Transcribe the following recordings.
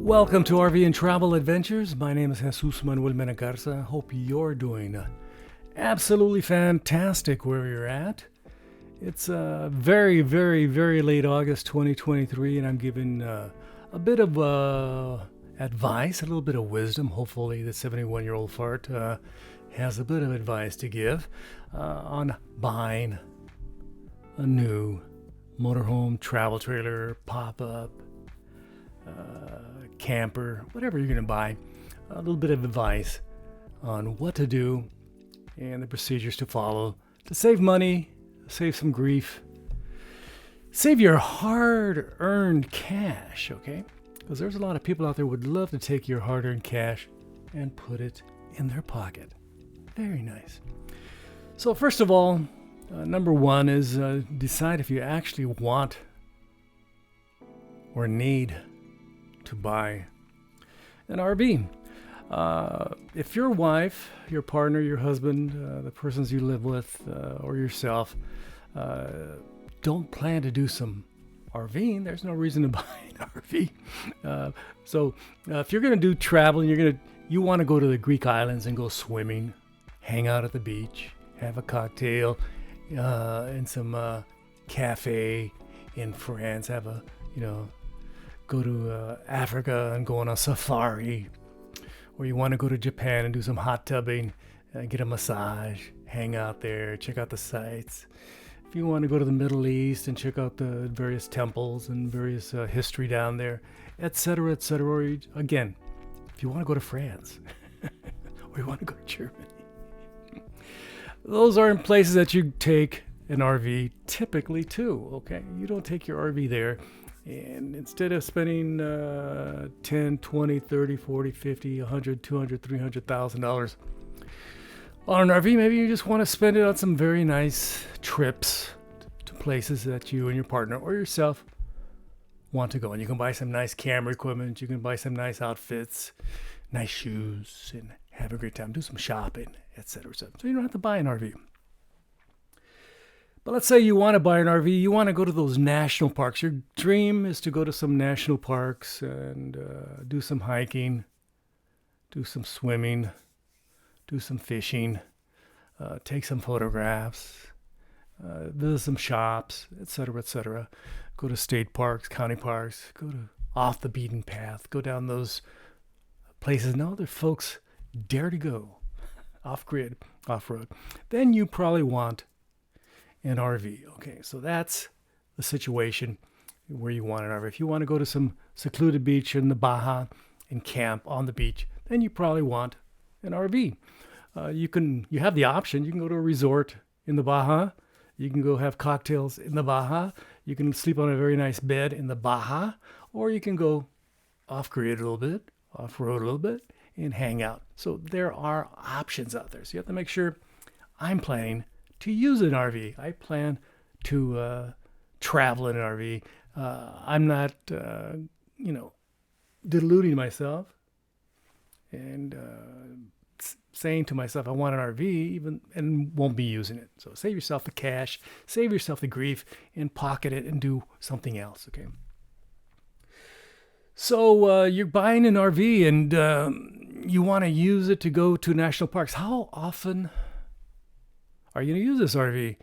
Welcome to RV and Travel Adventures. My name is Jesus Manuel Menagarza. Hope you're doing absolutely fantastic where you're at. It's very, very, very late August 2023, and I'm giving a bit of advice, a little bit of wisdom. Hopefully the 71-year-old fart has a bit of advice to give on buying a new motorhome, travel trailer, pop-up, camper, whatever you're going to buy. A little bit of advice on what to do and the procedures to follow to save money, save some grief, save your hard-earned cash, okay? Because there's a lot of people out there who would love to take your hard-earned cash and put it in their pocket. Very nice. So first of all, number one is decide if you actually want or need to buy an RV. If your wife, your partner, your husband, the persons you live with, or yourself don't plan to do some RVing, there's no reason to buy an RV. So if you're going to do travel and you want to go to the Greek islands and go swimming, hang out at the beach, have a cocktail in some cafe in France, go to Africa and go on a safari, or you want to go to Japan and do some hot tubbing, get a massage, hang out there, check out the sights. If you want to go to the Middle East and check out the various temples and various history down there, etc., etc., or again, if you want to go to France or you want to go to Germany, those are in places that you take an RV typically too, okay? You don't take your RV there. And instead of spending 10, 20, 30, 40, 50, 100, 200, $300,000 on an RV, maybe you just want to spend it on some very nice trips to places that you and your partner or yourself want to go. And you can buy some nice camera equipment, you can buy some nice outfits, nice shoes, and have a great time. Do some shopping, etc., etc. So you don't have to buy an RV. But let's say you want to buy an RV, you want to go to those national parks. Your dream is to go to some national parks and do some hiking, do some swimming, do some fishing, take some photographs, visit some shops, etc., etc. Go to state parks, county parks, go to off the beaten path, go down those places no other folks dare to go, off-grid, off-road. Then you probably want an RV. Okay, so that's the situation where you want an RV. If you want to go to some secluded beach in the Baja and camp on the beach, then you probably want an RV. You have the option. You can go to a resort in the Baja. You can go have cocktails in the Baja. You can sleep on a very nice bed in the Baja, or you can go off-grid a little bit, off-road a little bit, and hang out. So there are options out there. So you have to make sure I'm planning to use an RV. I plan to travel in an RV. I'm not, deluding myself and saying to myself, I want an RV, and won't be using it. So save yourself the cash, save yourself the grief, and pocket it and do something else, okay? So you're buying an RV and you want to use it to go to national parks. How often are you going to use this RV?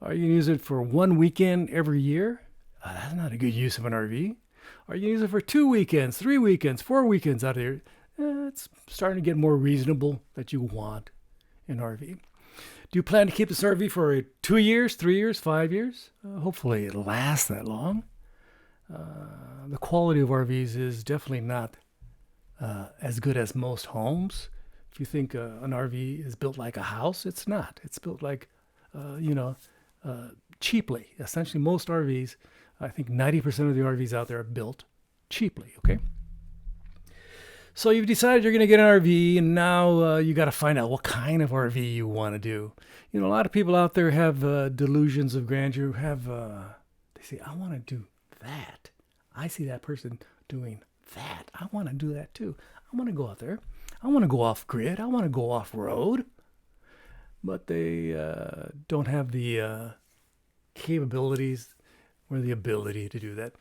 Are you going to use it for one weekend every year? That's not a good use of an RV. Are you going to use it for 2 weekends, 3 weekends, 4 weekends out of here? It's starting to get more reasonable that you want an RV. Do you plan to keep this RV for 2 years, 3 years, 5 years? Hopefully it lasts that long. The quality of RVs is definitely not as good as most homes. If you think an RV is built like a house, it's not. It's built like, cheaply. Essentially, most RVs, I think 90% of the RVs out there are built cheaply, okay? So you've decided you're going to get an RV, and now you got to find out what kind of RV you want to do. A lot of people out there have delusions of grandeur, they say, I want to do that. I see that person doing that. I want to do that too. I want to go out there. I want to go off grid. I want to go off road. But they don't have the capabilities or the ability to do that.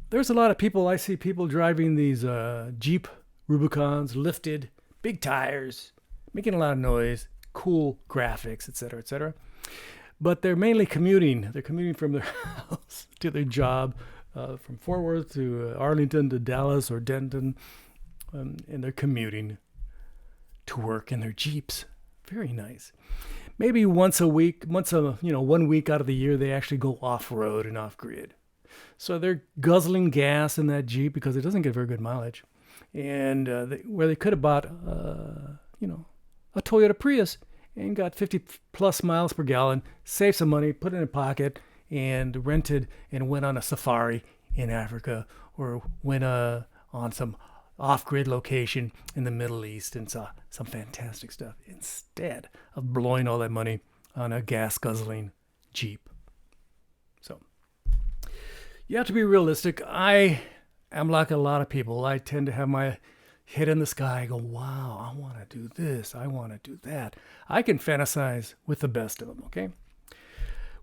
there's a lot of people, I see people driving these Jeep Rubicons, lifted, big tires, making a lot of noise, cool graphics, etc., etc. But they're mainly commuting. They're commuting from their house to their job, from Fort Worth to Arlington to Dallas or Denton, and they're commuting to work in their Jeeps. Very nice. Maybe once a week, 1 week out of the year, they actually go off-road and off-grid. So they're guzzling gas in that Jeep because it doesn't get very good mileage. And where they could have bought, a Toyota Prius and got 50 plus miles per gallon, saved some money, put it in a pocket, and rented and went on a safari in Africa or went on some off-grid location in the Middle East and saw some fantastic stuff instead of blowing all that money on a gas-guzzling Jeep. So you have to be realistic. I am like a lot of people. I tend to have my head in the sky, go, wow, I want to do this, I want to do that. I can fantasize with the best of them, okay?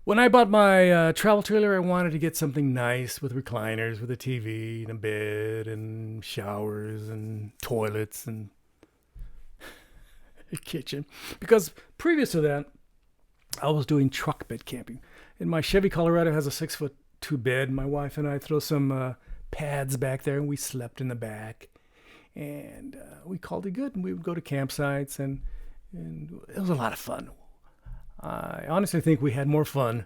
When I bought my travel trailer, I wanted to get something nice with recliners, with a TV and a bed and showers and toilets and a kitchen. Because previous to that, I was doing truck bed camping. And my Chevy Colorado has a 6'2" bed. My wife and I throw some pads back there, and we slept in the back. And we called it good. And we would go to campsites, and it was a lot of fun. I honestly think we had more fun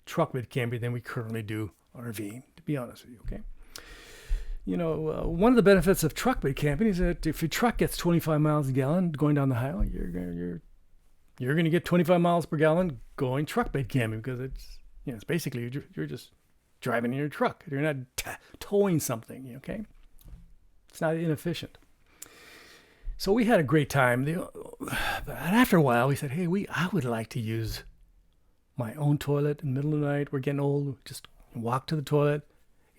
truck bed camping than we currently do RVing, to be honest with you, okay? One of the benefits of truck bed camping is that if your truck gets 25 miles a gallon going down the highway, you're going to get 25 miles per gallon going truck bed camping because it's basically you're just driving in your truck. You're not towing something, okay? It's not inefficient. So we had a great time. But after a while, we said, hey, I would like to use my own toilet in the middle of the night. We're getting old. Just walk to the toilet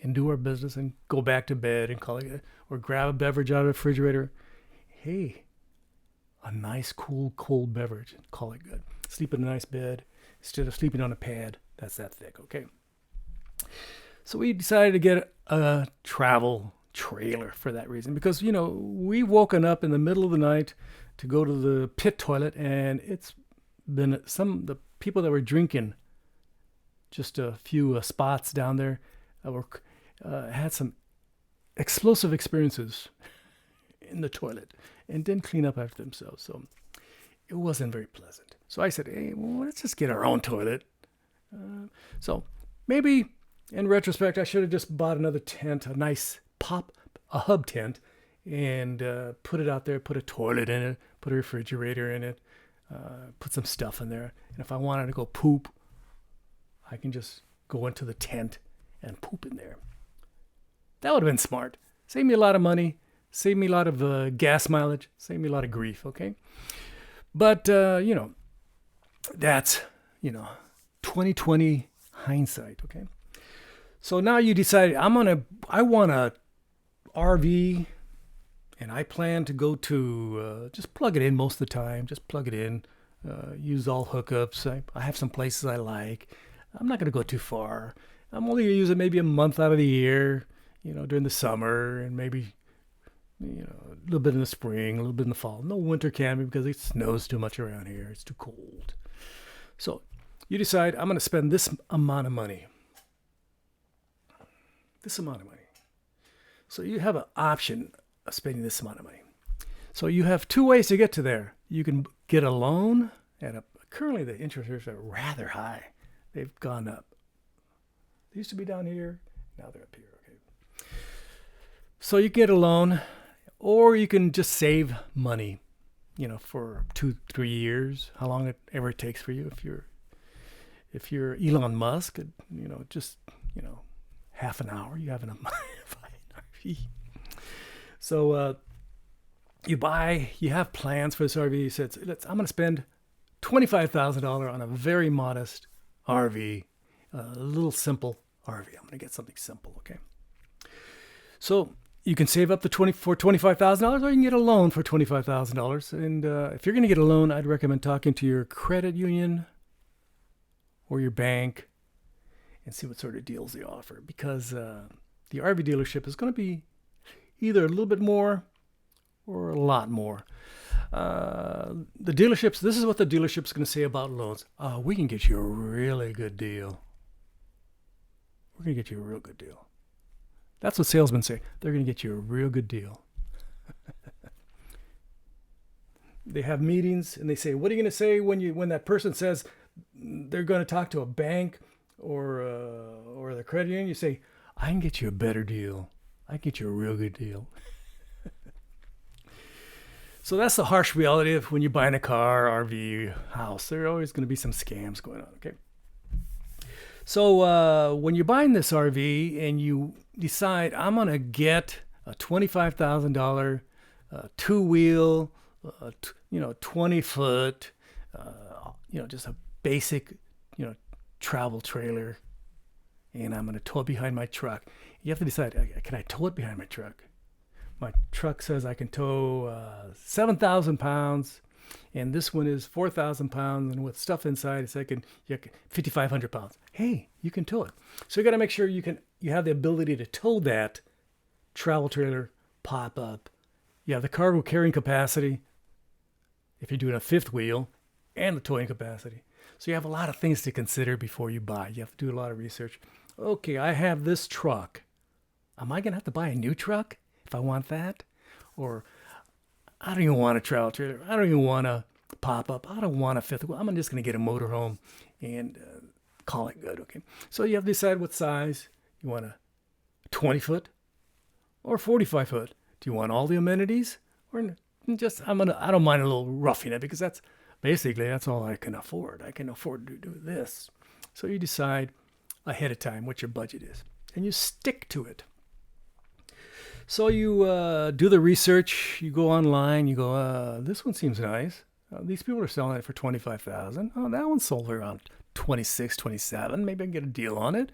and do our business and go back to bed and call it good. Or grab a beverage out of the refrigerator. Hey, a nice, cool, cold beverage and call it good. Sleep in a nice bed instead of sleeping on a pad that's that thick, okay? So we decided to get a travel trailer for that reason because we woken up in the middle of the night to go to the pit toilet, and it's been the people that were drinking just a few spots down there had some explosive experiences in the toilet and didn't clean up after themselves, so it wasn't very pleasant. So I said, hey, well, let's just get our own toilet. So maybe in retrospect I should have just bought another tent, a nice a hub tent, and put it out there, put a toilet in it, put a refrigerator in it, put some stuff in there. And if I wanted to go poop, I can just go into the tent and poop in there. That would have been smart. Save me a lot of money, save me a lot of gas mileage, save me a lot of grief, okay? But, that's, 2020 hindsight, okay? So now you decided, I want a RV, and I plan to go to just plug it in most of the time. Just plug it in, use all hookups. I have some places I like. I'm not going to go too far. I'm only going to use it maybe a month out of the year, during the summer, and maybe a little bit in the spring, a little bit in the fall. No winter camping because it snows too much around here. It's too cold. So you decide, I'm going to spend this amount of money. This amount of money. So you have an option of spending this amount of money. So you have two ways to get to there. You can get a loan, and currently the interest rates are rather high. They've gone up. They used to be down here. Now they're up here. Okay. So you can get a loan, or you can just save money, for 2-3 years, how long ever it takes for you. If you're Elon Musk, just half an hour, you have enough money to buy an RV. So you have plans for this RV. You said, I'm going to spend $25,000 on a very modest RV, a little simple RV. I'm going to get something simple, okay? So you can save up for $25,000, or you can get a loan for $25,000. And if you're going to get a loan, I'd recommend talking to your credit union or your bank and see what sort of deals they offer. Because the RV dealership is going to be either a little bit more or a lot more. The dealerships, this is what the dealership's going to say about loans. We can get you a really good deal. We're going to get you a real good deal. That's what salesmen say. They're going to get you a real good deal. They have meetings and they say, what are you going to say when that person says they're going to talk to a bank or the credit union? You say, I can get you a better deal. I can get you a real good deal. So that's the harsh reality of when you're buying a car, RV, house. There are always going to be some scams going on, okay? So when you're buying this RV and you decide, I'm going to get a $25,000 two-wheel, 20-foot, just a basic, travel trailer, and I'm going to tow it behind my truck. You have to decide, can I tow it behind my truck? My truck says I can tow 7,000 pounds, and this one is 4,000 pounds, and with stuff inside, it's like 5,500 pounds. Hey, you can tow it. So you got to make sure you have the ability to tow that travel trailer, pop up. You have the cargo carrying capacity, if you're doing a fifth wheel, and the towing capacity. So you have a lot of things to consider before you buy. You have to do a lot of research. Okay, I have this truck. Am I going to have to buy a new truck if I want that? Or I don't even want a travel trailer. I don't even want a pop-up. I don't want a fifth wheel. I'm just going to get a motorhome and call it good, okay? So you have to decide what size. You want a 20-foot or 45-foot? Do you want all the amenities? Or just, I don't mind a little roughing it, because that's all I can afford. I can afford to do this. So you decide ahead of time what your budget is, and you stick to it. So you do the research, you go online, you go, this one seems nice. These people are selling it for $25,000. Oh, that one sold for around $26,000, $27,000. Maybe I can get a deal on it.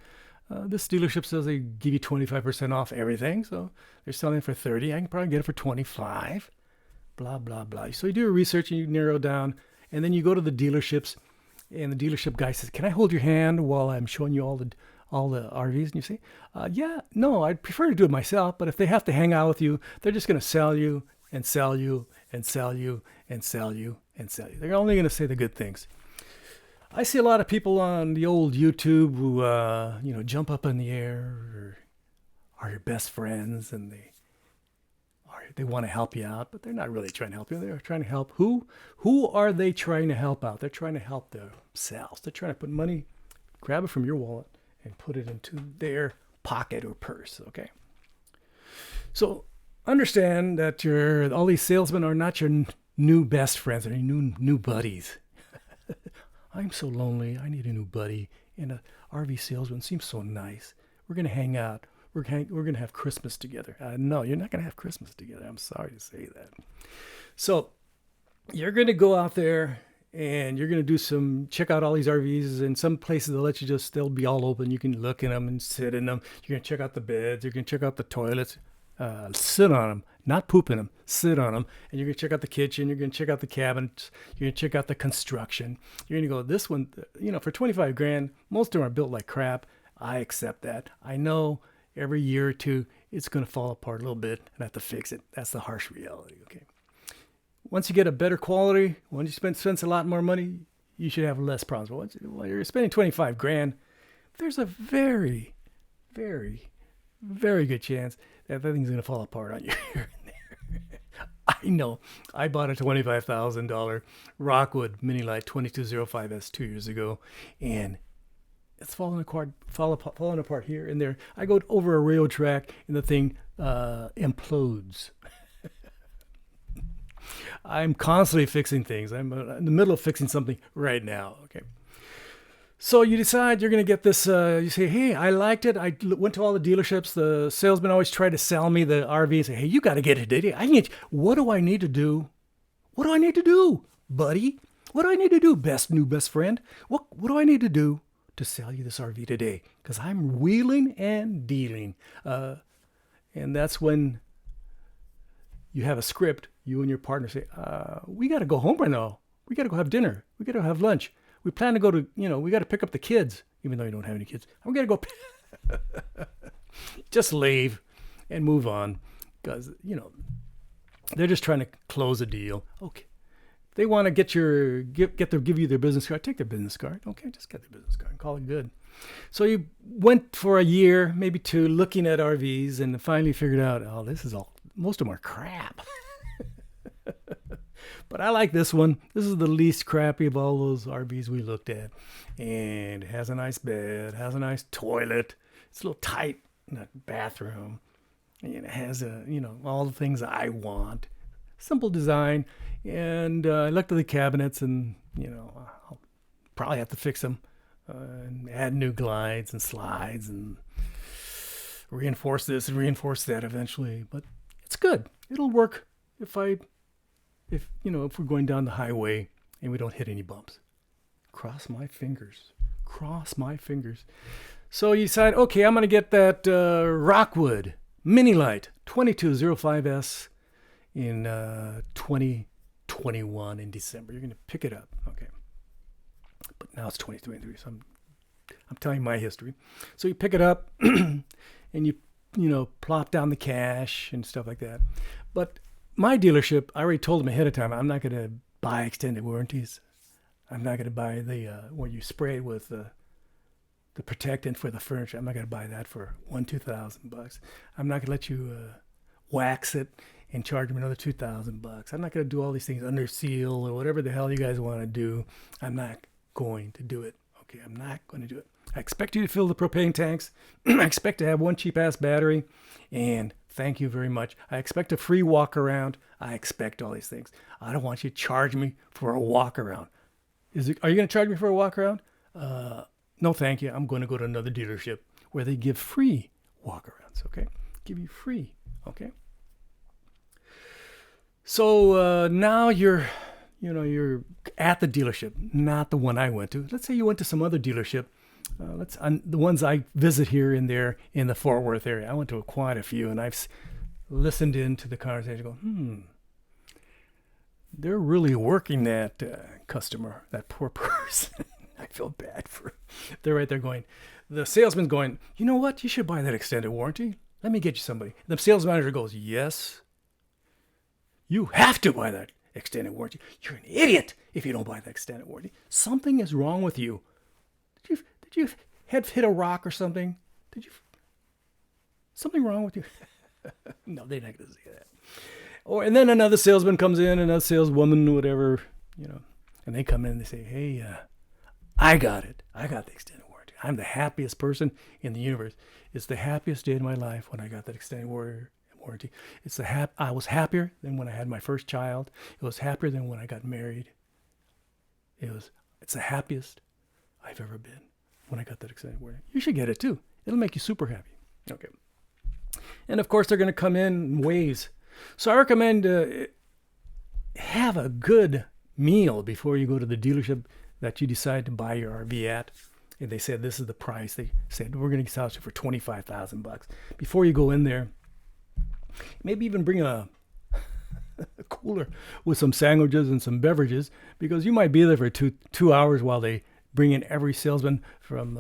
This dealership says they give you 25% off everything, so they're selling it for $30,000. I can probably get it for $25,000. Blah, blah, blah. So you do your research and you narrow down, and then you go to the dealerships, and the dealership guy says, can I hold your hand while I'm showing you all the RVs? And you say, no, I'd prefer to do it myself, but if they have to hang out with you, they're just going to sell you and sell you and sell you and sell you and sell you. They're only going to say the good things. I see a lot of people on the old YouTube who, jump up in the air or are your best friends, and they want to help you out, but they're not really trying to help you. They're trying to help who? Who are they trying to help out? They're trying to help themselves. They're trying to put money, grab it from your wallet, and put it into their pocket or purse, okay? So understand that all these salesmen are not your new best friends or new buddies. I'm so lonely. I need a new buddy. And a RV salesman seems so nice. We're going to hang out. We're going to have Christmas together. No, you're not going to have Christmas together. I'm sorry to say that. So you're going to go out there and you're going to check out all these RVs, and some places they'll be all open. You can look in them and sit in them. You're going to check out the beds. You're going to check out the toilets, sit on them, not poop in them, sit on them. And you're going to check out the kitchen. You're going to check out the cabinets. You're going to check out the construction. You're going to go, this one, for $25,000, most of them are built like crap. I accept that. I know every year or two, it's going to fall apart a little bit and I have to fix it. That's the harsh reality, okay? Once you get a better quality, once you spend a lot more money, you should have less problems. But while you're spending $25,000, there's a very, very, very good chance that thing's going to fall apart on you here and there. I know. I bought a $25,000 Rockwood Mini Lite 2205S 2 years ago, and it's falling apart here and there. I go over a railroad track and the thing implodes. I'm constantly fixing things. I'm in the middle of fixing something right now. Okay. So you decide you're going to get this. You say, hey, I liked it. I went to all the dealerships. The salesman always tried to sell me the RV and say, hey, you got to get it today. What do I need to do? What do I need to do, buddy? What do I need to do, new best friend? What do I need to do to sell you this RV today? Because I'm wheeling and dealing. And that's when you have a script. You and your partner say, we got to go home right now. We got to go have dinner. We got to have lunch. We plan to go to, we got to pick up the kids, even though you don't have any kids. I'm going to go. Just leave and move on, because they're just trying to close a deal. Okay, they want to give you their business card. Take their business card. Okay, just get their business card and call it good. So you went for a year, maybe two, looking at RVs, and finally figured out, oh, most of them are crap. But I like this one. This is the least crappy of all those RVs we looked at. And it has a nice bed, has a nice toilet. It's a little tight in that bathroom. And it has all the things I want. Simple design. And I looked at the cabinets, and I'll probably have to fix them and add new glides and slides and reinforce this and reinforce that eventually. But it's good. It'll work if we're going down the highway and we don't hit any bumps. Cross my fingers. Cross my fingers. So you decide, okay, I'm going to get that Rockwood Mini Light 2205S in 2021 in December. You're going to pick it up. Okay. But now it's 2023, so I'm telling you my history. So you pick it up and you plop down the cash and stuff like that. But my dealership, I already told them ahead of time, I'm not going to buy extended warranties. I'm not going to buy the where you spray it with the protectant for the furniture. I'm not going to buy that for $2,000. I'm not going to let you wax it and charge them another $2,000. I'm not going to do all these things under seal or whatever the hell you guys want to do. I'm not going to do it. Okay, I'm not going to do it. I expect you to fill the propane tanks. I expect to have one cheap-ass battery. And thank you very much. I expect a free walk-around. I expect all these things. I don't want you to charge me for a walk-around. Are you going to charge me for a walk-around? No, thank you. I'm going to go to another dealership where they give free walk-arounds, okay? Give you free, okay? So now you're at the dealership, not the one I went to. Let's say you went to some other dealership. The ones I visit here and there in the Fort Worth area. I went to quite a few, and I've listened into the conversation. Go, they're really working that customer, that poor person. I feel bad for. They're right there going. The salesman's going, you know what? You should buy that extended warranty. Let me get you somebody. The sales manager goes, yes. You have to buy that extended warranty. You're an idiot if you don't buy that extended warranty. Something is wrong with you. Did you hit a rock or something? Something wrong with you? No, they're not going to say that. And then another salesman comes in, another saleswoman, whatever, and they come in and they say, hey, I got it. I got the extended warranty. I'm the happiest person in the universe. It's the happiest day of my life when I got that extended warranty. I was happier than when I had my first child. It was happier than when I got married. It's the happiest I've ever been when I got that extended warranty. You should get it too. It'll make you super happy. Okay. And of course, they're going to come in waves. So I recommend have a good meal before you go to the dealership that you decide to buy your RV at. And they said, this is the price. They said, we're going to sell it for $25,000. Before you go in there, maybe even bring a cooler with some sandwiches and some beverages, because you might be there for two hours while they bring in every salesman from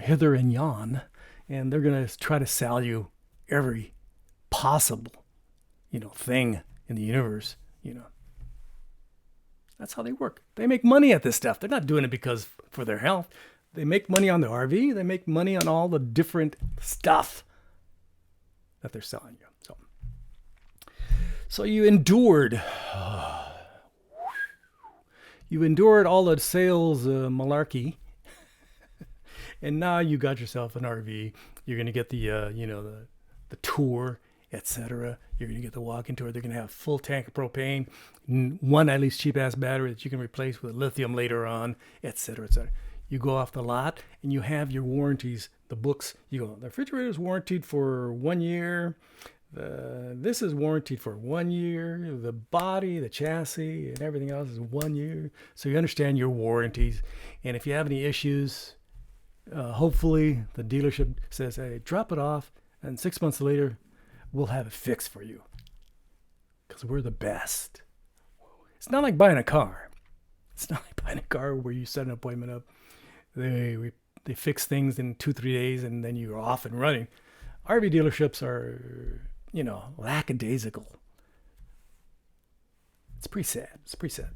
hither and yon, and they're going to try to sell you every possible, thing in the universe, That's how they work. They make money at this stuff. They're not doing it for their health. They make money on the RV. They make money on all the different stuff that they're selling you. So you endured. You endured all the sales malarkey, and now you got yourself an RV. You're going to get the tour, etc. You're going to get the walk-in tour. They're going to have full tank of propane, one at least cheap-ass battery that you can replace with lithium later on, etc., etc. You go off the lot, and you have your warranties, the books. You go, the refrigerator is warranted for 1 year. This is warranted for 1 year. The body, the chassis, and everything else is 1 year. So you understand your warranties. And if you have any issues, hopefully the dealership says, hey, drop it off, and 6 months later, we'll have it fixed for you. Because we're the best. It's not like buying a car. It's not like buying a car where you set an appointment up. They they fix things in 2-3 days and then you're off and running. RV dealerships are, lackadaisical. It's pretty sad.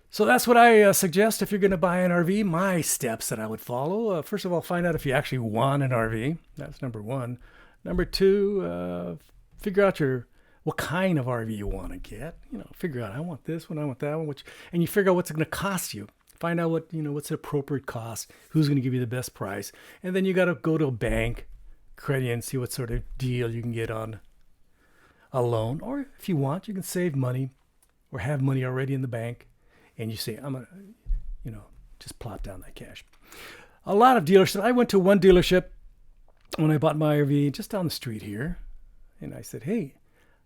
So that's what I suggest if you're going to buy an RV. My steps that I would follow. First of all, find out if you actually want an RV. That's number one. Number two, figure out what kind of RV you want to get. Figure out, I want this one, I want that one, and you figure out what's going to cost you. Find out what's the appropriate cost, who's going to give you the best price, and then you got to go to a bank, credit, and see what sort of deal you can get on a loan. Or if you want, you can save money or have money already in the bank, and you say, I'm going to, just plop down that cash. A lot of dealerships. I went to one dealership when I bought my RV just down the street here, and I said, hey,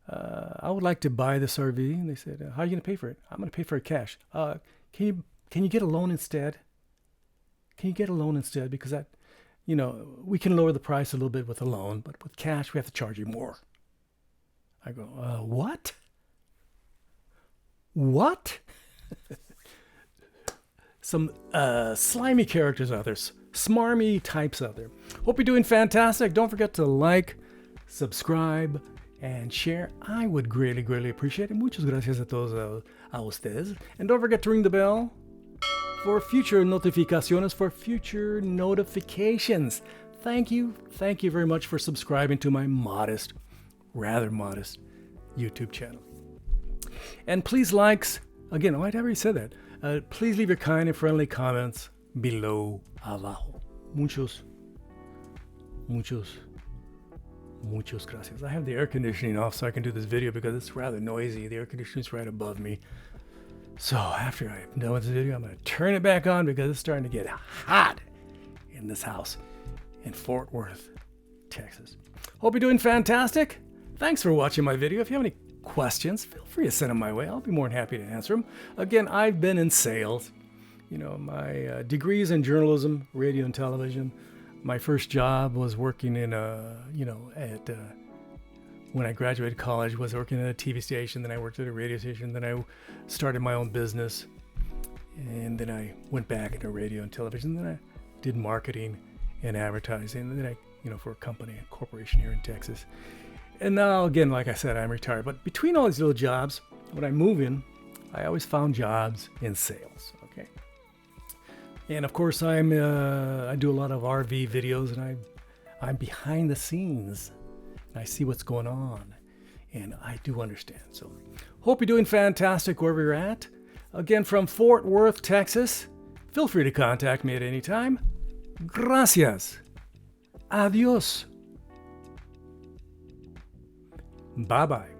I would like to buy this RV. And they said, how are you going to pay for it? I'm going to pay for it cash. Can you get a loan instead? Because that, we can lower the price a little bit with a loan, but with cash, we have to charge you more. I go, what? What? Some slimy characters out there, smarmy types out there. Hope you're doing fantastic. Don't forget to like, subscribe, and share. I would greatly, greatly appreciate it. Muchas gracias a todos a ustedes. And don't forget to ring the bell for future notificaciones, for future notifications. Thank you very much for subscribing to my rather modest YouTube channel. And please again, I already said that. Please leave your kind and friendly comments below abajo. Muchos gracias. I have the air conditioning off so I can do this video because it's rather noisy. The air conditioning is right above me. So after I'm done with this video, I'm going to turn it back on because it's starting to get hot in this house in Fort Worth, Texas. Hope you're doing fantastic. Thanks for watching my video. If you have any questions, feel free to send them my way. I'll be more than happy to answer them. Again, I've been in sales. My degrees in journalism, radio and television. My first job was working in when I graduated college, was working at a TV station. Then I worked at a radio station. Then I started my own business. And then I went back into radio and television. Then I did marketing and advertising. And then I, for a corporation here in Texas. And now, again, like I said, I'm retired. But between all these little jobs, when I move in, I always found jobs in sales. Okay. And of course, I do a lot of RV videos, and I'm behind the scenes. And I see what's going on, and I do understand. So, hope you're doing fantastic wherever you're at. Again, from Fort Worth, Texas. Feel free to contact me at any time. Gracias. Adios. Bye-bye.